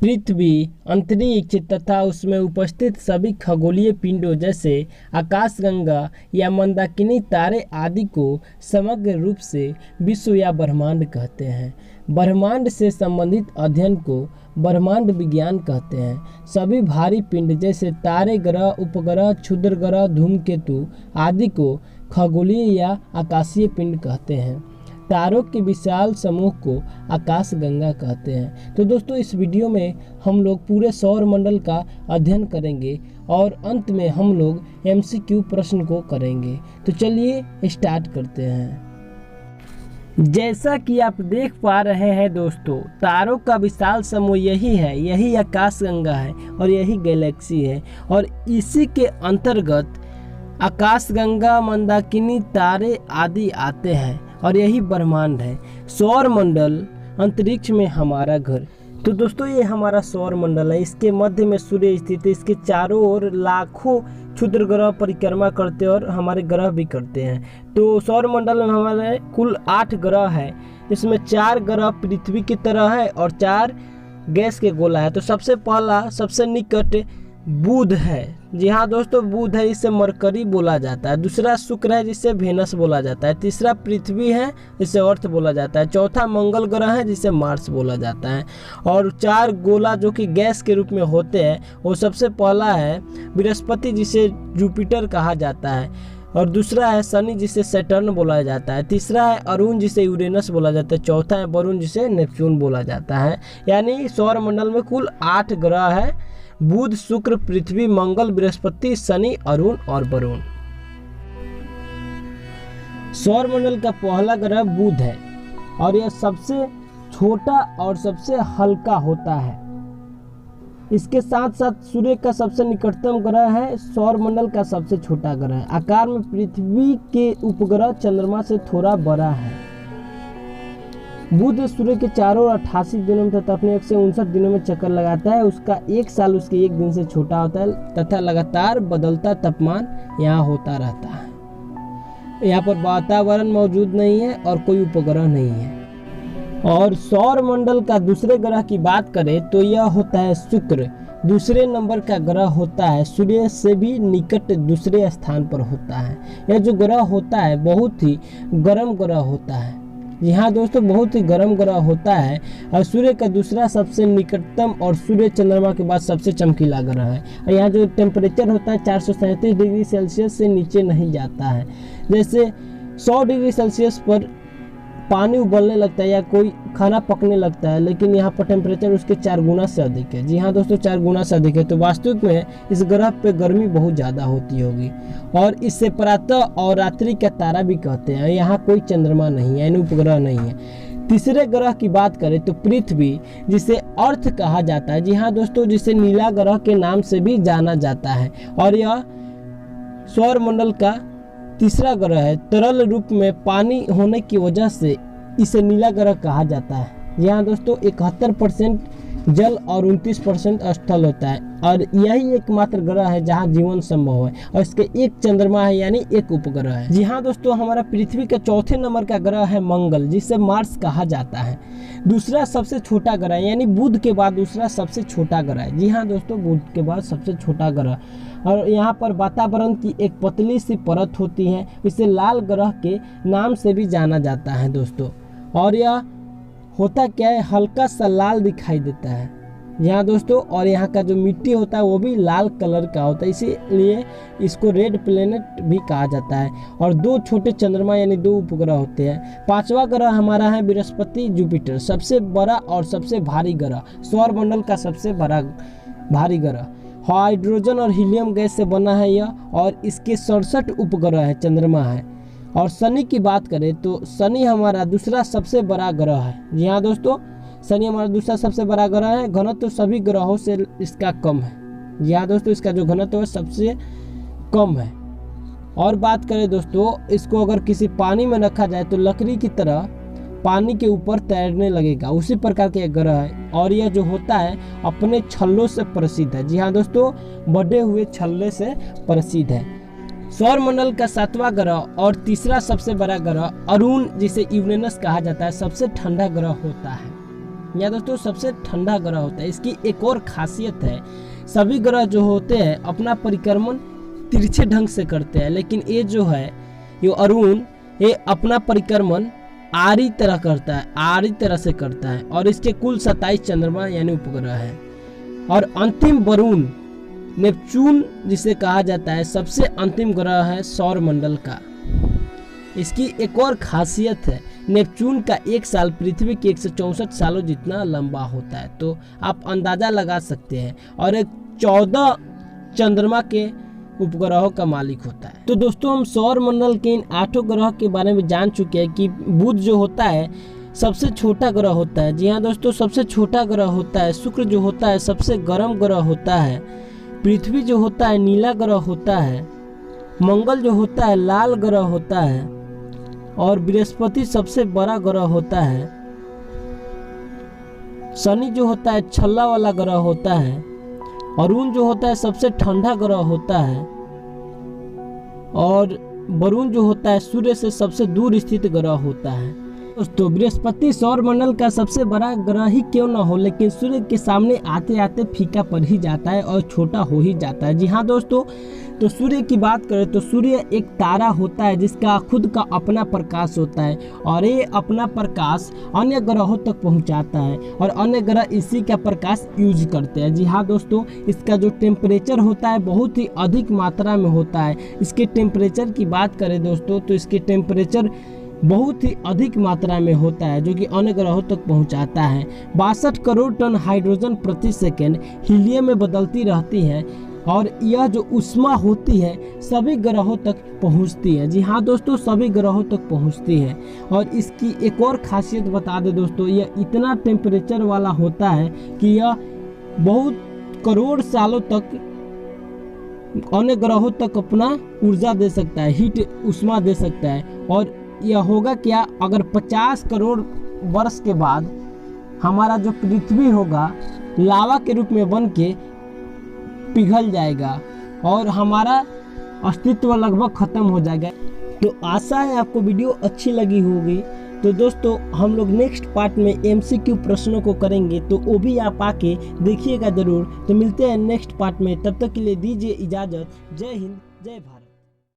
पृथ्वी, अंतरिक्ष तथा उसमें उपस्थित सभी खगोलीय पिंडों जैसे आकाशगंगा या मंदाकिनी तारे आदि को समग्र रूप से विश्व या ब्रह्मांड कहते हैं। ब्रह्मांड से संबंधित अध्ययन को ब्रह्मांड विज्ञान कहते हैं। सभी भारी पिंड जैसे तारे, ग्रह, उपग्रह, क्षुद्र ग्रह, धूमकेतु आदि को खगोलीय या आकाशीय पिंड कहते हैं। तारों के विशाल समूह को आकाशगंगा कहते हैं। तो दोस्तों, इस वीडियो में हम लोग पूरे सौर मंडल का अध्ययन करेंगे और अंत में हम लोग MCQ प्रश्न को करेंगे। तो चलिए स्टार्ट करते हैं। जैसा कि आप देख पा रहे हैं दोस्तों, तारों का विशाल समूह यही है, यही आकाशगंगा है और यही गैलेक्सी है और इसी के अंतर्गत आकाशगंगा, मंदाकिनी तारे आदि आते हैं और यही ब्रह्मांड है। सौर मंडल अंतरिक्ष में हमारा घर। तो दोस्तों, ये हमारा सौर मंडल है। इसके मध्य में सूर्य स्थित है। इसके चारों ओर लाखों क्षुद्र ग्रह परिक्रमा करते हैं और हमारे ग्रह भी करते हैं। तो सौर मंडल में हमारे कुल 8 ग्रह है। इसमें 4 ग्रह पृथ्वी की तरह है और 4 गैस के गोला है। तो सबसे पहला, सबसे निकट बुध है। जी हाँ दोस्तों, बुध है, जिसे मरकरी बोला जाता है। दूसरा शुक्र है, जिसे वेनस बोला जाता है। तीसरा पृथ्वी है, जिसे अर्थ बोला जाता है। चौथा मंगल ग्रह है, जिसे मार्स बोला जाता है। और 4 गोला जो कि गैस के रूप में होते हैं, वो सबसे पहला है बृहस्पति, जिसे जुपिटर कहा जाता है। और दूसरा है शनि, जिसे सैटर्न बोला जाता है। तीसरा है अरुण, जिसे यूरेनस बोला जाता है। चौथा है वरुण, जिसे नेपच्यून बोला जाता है। यानी सौर मंडल में कुल 8 ग्रह है: बुध, शुक्र, पृथ्वी, मंगल, बृहस्पति, शनि, अरुण और वरुण। सौर मंडल का पहला ग्रह बुध है और यह सबसे छोटा और सबसे हल्का होता है। इसके साथ साथ सूर्य का सबसे निकटतम ग्रह है। सौर मंडल का सबसे छोटा ग्रह है। आकार में पृथ्वी के उपग्रह चंद्रमा से थोड़ा बड़ा है। बुध सूर्य के चारों ओर 88 दिनों में तथा अपने 159 दिनों में चक्कर लगाता है। उसका 1 साल उसके 1 दिन से छोटा होता है तथा लगातार बदलता तापमान यहाँ होता रहता है। यहाँ पर वातावरण मौजूद नहीं है और कोई उपग्रह नहीं है। और सौर मंडल का दूसरे ग्रह की बात करें तो यह होता है शुक्र। दूसरे नंबर का ग्रह होता है, सूर्य से भी निकट दूसरे स्थान पर होता है। यह जो ग्रह होता है बहुत ही गर्म ग्रह होता है। जी हाँ दोस्तों, बहुत ही गर्म ग्रह होता है और सूर्य का दूसरा सबसे निकटतम और सूर्य चंद्रमा के बाद सबसे चमकीला ग्रह है। और यहाँ जो टेम्परेचर होता है 437 डिग्री सेल्सियस से नीचे नहीं जाता है। जैसे 100 डिग्री सेल्सियस पर पानी उबलने लगता है या कोई खाना पकने लगता है, लेकिन यहाँ पर टेम्परेचर उसके 4 गुना से अधिक है। जी हाँ दोस्तों, 4 गुना से अधिक है। तो वास्तविक में इस ग्रह पे गर्मी बहुत ज़्यादा होती होगी और इससे प्रातः और रात्रि का तारा भी कहते हैं। यहाँ कोई चंद्रमा नहीं है, उपग्रह नहीं है। तीसरे ग्रह की बात करें तो पृथ्वी, जिसे अर्थ कहा जाता है। जी हाँ दोस्तों, जिसे नीला ग्रह के नाम से भी जाना जाता है और यह सौर मंडल का तीसरा ग्रह है। तरल रूप में पानी होने की वजह से इसे नीला ग्रह कहा जाता है। यहाँ दोस्तों 71% जल और 29% स्थल होता है और यही एकमात्र ग्रह है जहाँ जीवन संभव है और इसके 1 चंद्रमा है, यानी 1 उपग्रह है। जी हाँ दोस्तों, हमारा पृथ्वी का चौथे नंबर का ग्रह है मंगल, जिसे मार्स कहा जाता है। दूसरा सबसे छोटा ग्रह है, यानी बुध के बाद दूसरा सबसे छोटा ग्रह है। जी हाँ दोस्तों, बुध के बाद सबसे छोटा ग्रह। और यहाँ पर वातावरण की एक पतली सी परत होती है। इसे लाल ग्रह के नाम से भी जाना जाता है दोस्तों। और यह होता क्या है, हल्का सा लाल दिखाई देता है यहाँ दोस्तों। और यहाँ का जो मिट्टी होता है वो भी लाल कलर का होता है, इसीलिए इसको रेड प्लेनेट भी कहा जाता है। और 2 छोटे चंद्रमा यानी 2 उपग्रह होते हैं। 5वां ग्रह हमारा है बृहस्पति, जुपिटर, सबसे बड़ा और सबसे भारी ग्रह, सौर मंडल का सबसे बड़ा भारी ग्रह। हाइड्रोजन और हीलियम गैस से बना है यह और इसके 67 उपग्रह है, चंद्रमा है। और शनि की बात करें तो शनि हमारा दूसरा सबसे बड़ा ग्रह है। जी हाँ दोस्तों, शनि हमारा दूसरा सबसे बड़ा ग्रह है। घनत्व तो सभी ग्रहों से इसका कम है। जी हाँ दोस्तों, इसका जो घनत्व है सबसे कम है। और बात करें दोस्तों, इसको अगर किसी पानी में रखा जाए तो लकड़ी की तरह पानी के ऊपर तैरने लगेगा, उसी प्रकार के एक ग्रह है। और यह जो होता है अपने छल्लों से प्रसिद्ध है। जी हाँ दोस्तों, बढ़े हुए छल्ले से प्रसिद्ध है। सौर मंडल का 7वां ग्रह और तीसरा सबसे बड़ा ग्रह अरुण, जिसे यूरेनस कहा जाता है, सबसे ठंडा ग्रह होता है। या दोस्तों सबसे ठंडा ग्रह होता है। इसकी एक और खासियत है, सभी ग्रह जो होते हैं अपना परिक्रमण तिरछे ढंग से करते हैं, लेकिन ये जो है ये अरुण ये अपना परिक्रमण आरी तरह करता है, आरी तरह से करता है। और इसके कुल 27 चंद्रमा यानी उपग्रह है। और अंतिम वरुण नेपच्यून जिसे कहा जाता है सबसे अंतिम ग्रह है सौर मंडल का। इसकी एक और खासियत है, नेपच्यून का एक साल पृथ्वी के 164 सालों जितना लंबा होता है, तो आप अंदाजा लगा सकते हैं। और एक 14 चंद्रमा के उपग्रहों का मालिक होता है। तो दोस्तों हम सौर मंडल के इन 8 ग्रह के बारे में जान चुके हैं कि बुध जो होता है सबसे छोटा ग्रह होता है। जी हाँ दोस्तों, सबसे छोटा ग्रह होता है। शुक्र जो होता है सबसे गर्म ग्रह होता है। पृथ्वी जो होता है नीला ग्रह होता है। मंगल जो होता है लाल ग्रह होता है। और बृहस्पति सबसे बड़ा ग्रह होता है। शनि जो होता है छल्ला वाला ग्रह होता है। अरुण जो होता है सबसे ठंडा ग्रह होता है। और वरुण जो होता है सूर्य से सबसे दूर स्थित ग्रह होता है। दोस्तों बृहस्पति सौर मंडल का सबसे बड़ा ग्रह ही क्यों ना हो, लेकिन सूर्य के सामने आते आते फीका पड़ ही जाता है और छोटा हो ही जाता है। जी हाँ दोस्तों, तो सूर्य की बात करें तो सूर्य एक तारा होता है जिसका खुद का अपना प्रकाश होता है और ये अपना प्रकाश अन्य ग्रहों तक पहुंचाता है और अन्य ग्रह इसी का प्रकाश यूज करते हैं। जी हाँ दोस्तों, इसका जो टेम्परेचर होता है बहुत ही अधिक मात्रा में होता है। इसके टेम्परेचर की बात करें दोस्तों तो इसके टेम्परेचर बहुत ही अधिक मात्रा में होता है जो कि अन्य ग्रहों तक पहुंचाता है। 62 करोड़ टन हाइड्रोजन प्रति सेकंड हीलियम में बदलती रहती है और यह जो ऊष्मा होती है सभी ग्रहों तक पहुंचती है। जी हाँ दोस्तों, सभी ग्रहों तक पहुंचती है। और इसकी एक और खासियत बता दें दोस्तों, यह इतना टेम्परेचर वाला होता है कि यह बहुत करोड़ सालों तक अन्य ग्रहों तक अपना ऊर्जा दे सकता है, हीट ऊष्मा दे सकता है। और यह होगा क्या, अगर 50 करोड़ वर्ष के बाद हमारा जो पृथ्वी होगा लावा के रूप में बन के पिघल जाएगा और हमारा अस्तित्व लगभग खत्म हो जाएगा। तो आशा है आपको वीडियो अच्छी लगी होगी। तो दोस्तों हम लोग नेक्स्ट पार्ट में MCQ प्रश्नों को करेंगे, तो वो भी आप आके देखिएगा ज़रूर। तो मिलते हैं नेक्स्ट पार्ट में, तब तक के लिए दीजिए इजाज़त। जय हिंद, जय भारत।